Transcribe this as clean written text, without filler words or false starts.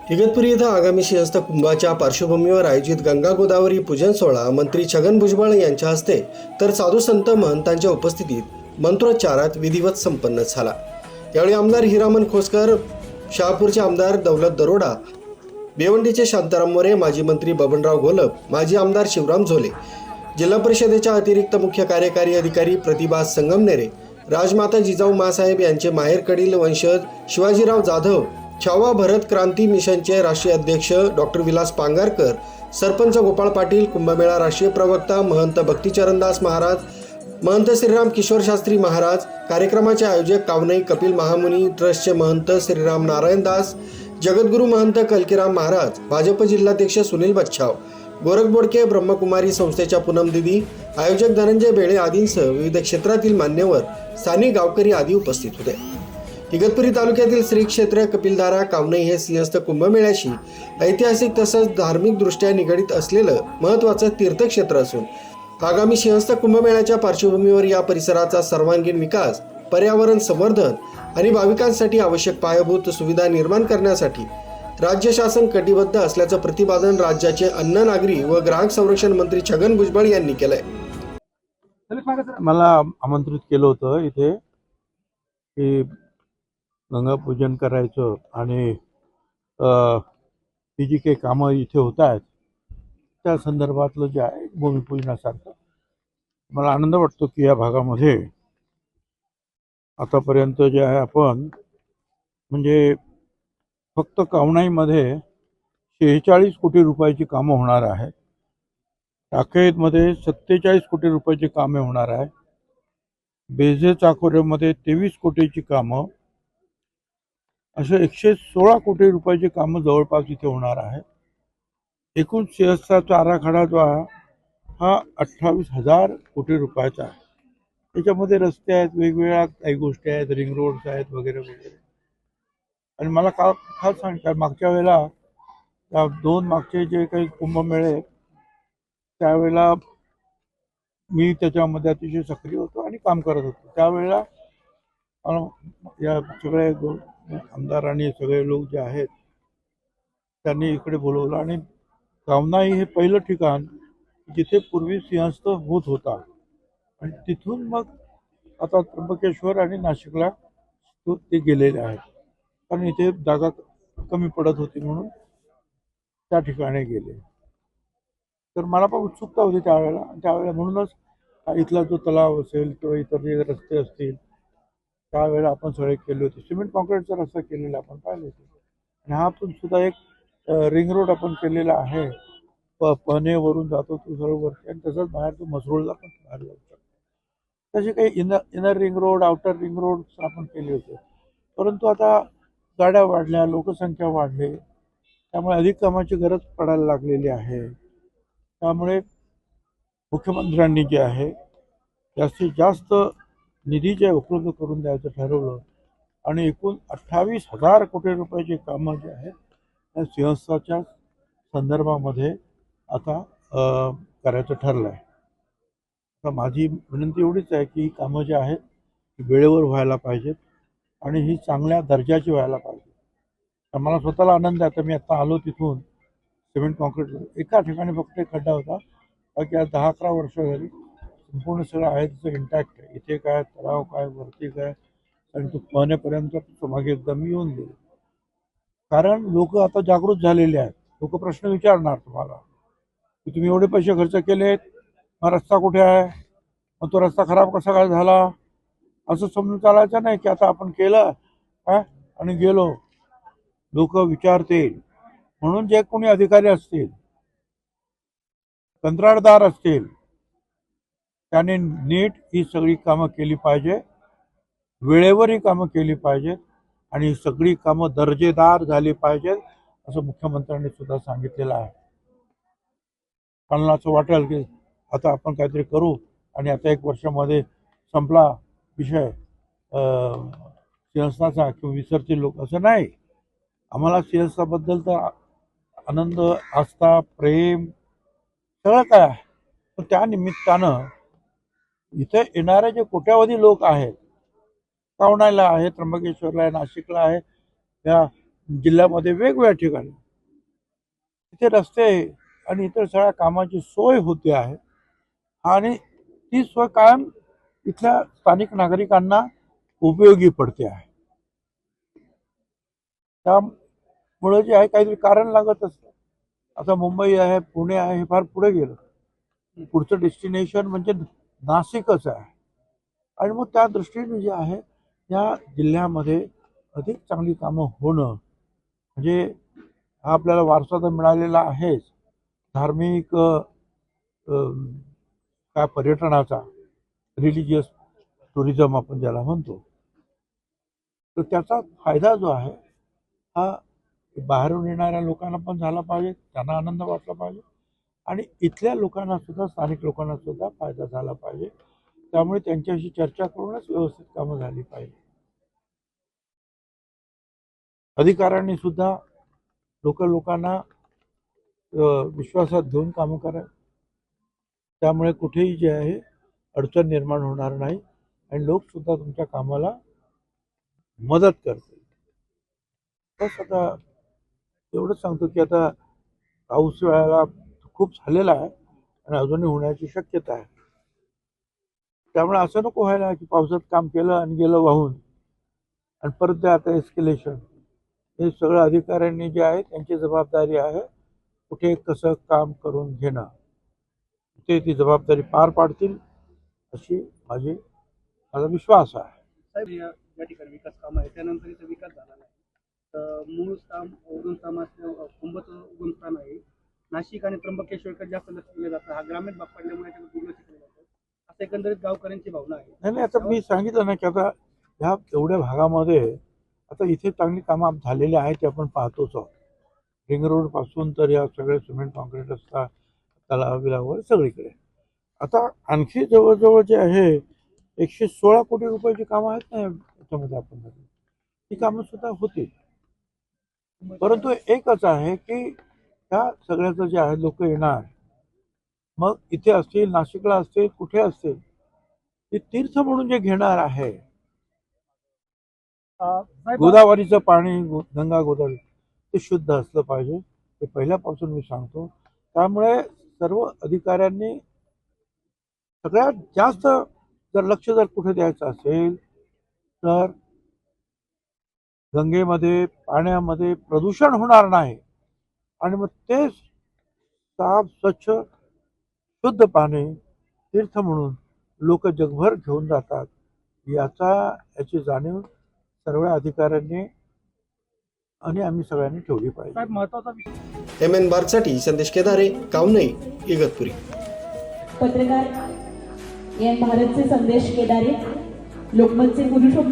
इगतपुरी इथं आगामी सिंहस्थ कुंभाच्या पार्श्वभूमीवर आयोजित गंगा गोदावरी पूजन सोहळा मंत्री छगन भुजबळ यांच्या हस्ते तर साधू संत महंतांच्या उपस्थितीत मंत्रोच्चारात विधिवत संपन्न झाला। यावेळी आमदार हिरामन खोसकर, शहापूरचे आमदार दौलत दरोडा, बेवंडीचे शांताराम मोरे, माजी मंत्री बबनराव घोलप, माजी आमदार शिवराम झोले, जिल्हा परिषदेच्या अतिरिक्त मुख्य कार्यकारी अधिकारी प्रतिभा संगमनेरे, राजमाता जिजाऊ मासाहेब यांचे माहेरकडील वंशज शिवाजीराव जाधव, छावा भरत क्रांती मिशनचे राष्ट्रीय अध्यक्ष डॉक्टर विलास पांगारकर, सरपंच गोपाळ पाटील, कुंभमेळा राष्ट्रीय प्रवक्ता महंत भक्तिचरणदास महाराज, महंत श्रीराम किशोर शास्त्री महाराज, कार्यक्रमाचे आयोजक कावनई कपिल महामुनी ट्रस्टचे महंत श्रीराम नारायण दास, जगद्गुरू महंत कलकीराम महाराज, भाजप जिल्हाध्यक्ष सुनील बच्छाव, गोरख बोडके ब्रह्मकुमारी संस्थेच्या पूनम दिदी, आयोजक धनंजय बेळे आदींसह विविध क्षेत्रातील मान्यवर, स्थानिक गावकरी आदी उपस्थित होते। इगतपुरी तालुक्यातील श्री क्षेत्र कपिलधारा कावनई हे सिंहस्थ कुंभमेळ्याशी ऐतिहासिक तसंच धार्मिक दृष्ट्या निगडीत असलेलं महत्त्वाचं तीर्थक्षेत्र असून आगामी सिंहस्थ कुंभमेळ्याच्या पार्श्वभूमीवर या परिसराचा सर्वांगीण विकास, पर्यावरण संवर्धन आणि भाविकांसाठी आवश्यक पायाभूत सुविधा निर्माण करण्यासाठी राज्य शासन कटिबद्ध असल्याचं प्रतिपादन राज्याचे अन्न, नागरी व ग्राहक संरक्षण मंत्री छगन भुजबळ यांनी केलंय। मला आमंत्रित केलं होतं इथे की गंगा पूजन करायचं आणि ती जी काही कामं इथे होत आहेत त्या संदर्भातलं जे आहे भूमिपूजनासारखं मला आनंद वाटतो की या भागामध्ये आतापर्यंत जे आहे आपण म्हणजे फक्त कावनाईमध्ये 46 कोटी रुपयाची कामं होणार आहेत, टाकळीमध्ये 47 कोटी रुपयाची कामे होणार आहे, बेझे चाकोऱ्यामध्ये 23 कोटीची कामं, असे 116 कोटी रुपयाची कामं जवळपास इथे होणार आहे। एकूण सिंहस्थाचा आराखडा जो आहे हा 28,000 कोटी रुपयाचा आहे। त्याच्यामध्ये रस्ते आहेत, वेगवेगळ्या काही गोष्टी आहेत, रिंग रोड्स आहेत वगैरे वगैरे। आणि मला खास सांगतात मागच्या वेळेला त्या दोन मागचे जे काही कुंभमेळे त्यावेळेला मी त्याच्यामध्ये अतिशय सक्रिय होतो आणि काम करत होतो। त्यावेळेला या सगळे आमदार आणि सगळे लोक जे आहेत त्यांनी इकडे बोलवलं आणि कावनाई हे पहिलं ठिकाण जिथे पूर्वी सिंहस्थ होत होता आणि तिथून मग आता त्र्यंबकेश्वर आणि नाशिकला ते गेलेले आहेत, कारण इथे जागा कमी पडत होती म्हणून त्या ठिकाणी गेले। तर मला पण उत्सुकता होती त्यावेळेला म्हणूनच इथला जो तलाव असेल किंवा इतर जे रस्ते असतील त्यावेळेला आपण सगळे केले होते। सिमेंट कॉन्क्रीटचा रस्ता केलेला आपण पाहिले होते आणि हा पण सुद्धा एक रिंग रोड आपण केलेला आहे, पनेवरून जातो तो सर्व वरती आणि तसंच बाहेर तो मसरूळला पण बाहेर जाऊ शकतो। तसे काही inner ring road, outer ring road आपण केले होते, परंतु आता गाड्या वाढल्या, लोकसंख्या वाढली, त्यामुळे अधिक कामाची गरज पडायला लागलेली आहे। त्यामुळे मुख्यमंत्र्यांनी जे आहे जास्तीत जास्त निधी जे उपलब्ध करून द्यायचं ठरवलं आणि एकूण 28,000 कोटी रुपयाची कामं जे आहेत त्या सिंहस्थाच्या संदर्भामध्ये आता करायचं ठरलं आहे। आता माझी विनंती एवढीच आहे की ही कामं जी आहेत ती वेळेवर व्हायला पाहिजेत आणि ही चांगल्या दर्जाची व्हायला पाहिजे। तर मला स्वतःला आनंद आहे, आता मी आता आलो तिथून सिमेंट कॉन्क्रीट एका ठिकाणी फक्त एक खड्डा होता, बाकी आज 10-11 वर्ष झाली संपूर्ण सगळं आहे तसं इंटॅक्ट आहे। इथे काय तलाव काय वरती काय आणि तो पाहण्यापर्यंत मागे एकदम येऊन गेले, कारण लोक आता जागृत झालेले आहेत। लोक प्रश्न विचारणार तुम्हाला की तुम्ही एवढे पैसे खर्च केलेत, मग रस्ता कुठे आहे, मग तो रस्ता खराब कसा काय झाला, असं समजून चालायचं नाही की आता आपण केलं आणि गेलो। लोक विचारतील, म्हणून जे कोणी अधिकारी असतील, कंत्राटदार असतील, त्याने नीट ही सगळी कामं केली पाहिजे, वेळेवर ही कामं केली पाहिजेत आणि सगळी कामं दर्जेदार झाली पाहिजेत असं मुख्यमंत्र्यांनी सुद्धा सांगितलेलं आहे। त्यांना असं वाटेल की आता आपण काहीतरी करू आणि आता 1 वर्षामध्ये संपला विषय सिंहस्थाचा किंवा विसरतील लोक, असं नाही। आम्हाला सिंहस्थाबद्दल तर आनंद, आस्था, प्रेम सगळं काय आहे, पण त्या निमित्तानं इथे येणारे जे कोट्यावधी लोक आहेत, कावनाईला आहे, त्र्यंबकेश्वरला आहे, नाशिकला आहे, त्या जिल्ह्यामध्ये वेगवेगळ्या ठिकाणी तिथे रस्ते आणि इतर सगळ्या कामाची सोय होते आहे आणि ती सोय कायम इथल्या स्थानिक नागरिकांना उपयोगी पडते आहे. त्यामुळे जे आहे काहीतरी कारण लागत असतं. आता मुंबई आहे, पुणे आहे, हे फार पुढे गेलं. पुढचं डेस्टिनेशन म्हणजे नाशिकच आहे आणि मग त्या दृष्टीने जे आहे या जिल्ह्यामध्ये अधिक चांगली कामं होणं म्हणजे हा आपल्याला वारसा तर मिळालेला आहेच, धार्मिक काय पर्यटनाचा, रिलिजियस टुरिझम आपण ज्याला म्हणतो, तर त्याचा फायदा जो आहे हा बाहेरून येणाऱ्या लोकांना पण झाला पाहिजे, त्यांना आनंद वाटला पाहिजे आणि इथल्या लोकांना सुद्धा, स्थानिक लोकांना सुद्धा फायदा झाला पाहिजे. त्यामुळे त्यांच्याशी चर्चा करूनच व्यवस्थित कामं झाली पाहिजे. अधिकाऱ्यांनी सुद्धा लोकांना विश्वासात घेऊन कामं करावी. त्यामुळे कुठेही जे आहे अडचण निर्माण होणार नाही आणि लोक सुद्धा तुमच्या कामाला मदत करतील. बस आता एवढंच सांगतो की आता पाऊस वेळाला खूप झालेला आहे आणि अजूनही होण्याची शक्यता आहे. त्यामुळे असं नको व्हायला की पावसात काम केलं आणि गेलं वाहून आणि परत ते आता एस्केलेशन. हे सगळं अधिकाऱ्यांनी जे आहे त्यांची जबाबदारी आहे कुठे कसं काम करून घेणं, ते ती जबाबदारी पार पाडतील अशी माझा विश्वास आहे. साहेब या ठिकाणी विकास काम आहे, त्यानंतर इथं विकास झाला नाही. तर मूळ स्थान उगमस्थान असल्यामुळे कुंभचं उगमस्थान आहे. नाशिक आणि त्र्यंबकेश्वरकडे जास्त लक्ष दिलं जातं. हा ग्रामीण भाग पडल्यामुळे त्याचं दुर्लक्ष केलं जातं, असं एकंदरीत गावकऱ्यांची भावना आहे. नाही, आता मी सांगितलं ना की आता ह्या एवढ्या भागामध्ये आता इथे चांगली कामं झालेली आहेत ते आपण पाहतोच आहोत. रिंग रोड पासून तर या सगळे सिमेंट कॉन्क्रीट रस्ता, तलाव बिलावर सगळीकडे. आता आणखी जवळजवळ जे आहे 116 कोटी रुपयाची कामं आहेत ना याच्यामध्ये आपण ती कामं सुद्धा होतील. परंतु एकच आहे की त्या सगळ्याचं जे आहे लोक येणार, मग इथे असतील, नाशिकला असतील, कुठे असतील, ते तीर्थ म्हणून जे घेणार आहे गोदावरीचं पाणी, गंगा गोदावरी, ते शुद्ध असलं पाहिजे. ते पहिल्यापासून मी सांगतो. त्यामुळे सर्व अधिकाऱ्यांनी सगळ्यात जास्त जर लक्ष जर कुठे द्यायचं असेल तर गंगेमध्ये, पाण्यामध्ये प्रदूषण होणार नाही आणि मग ते साफ, स्वच्छ, शुद्ध पाणी तीर्थ म्हणून लोक जगभर घेऊन जातात. याची जाणीव सर्व अधिकाऱ्यांनी आणि आम्ही सगळ्यांनी ठेवली पाहिजे. साहेब महत्वाचा विषय MN बार्कसाठी संदेश केदारे, कावनई, इगतपुरी. पत्रकार एन भारतचे संदेश केदारे, लोकमतचे पुरुषोत्तम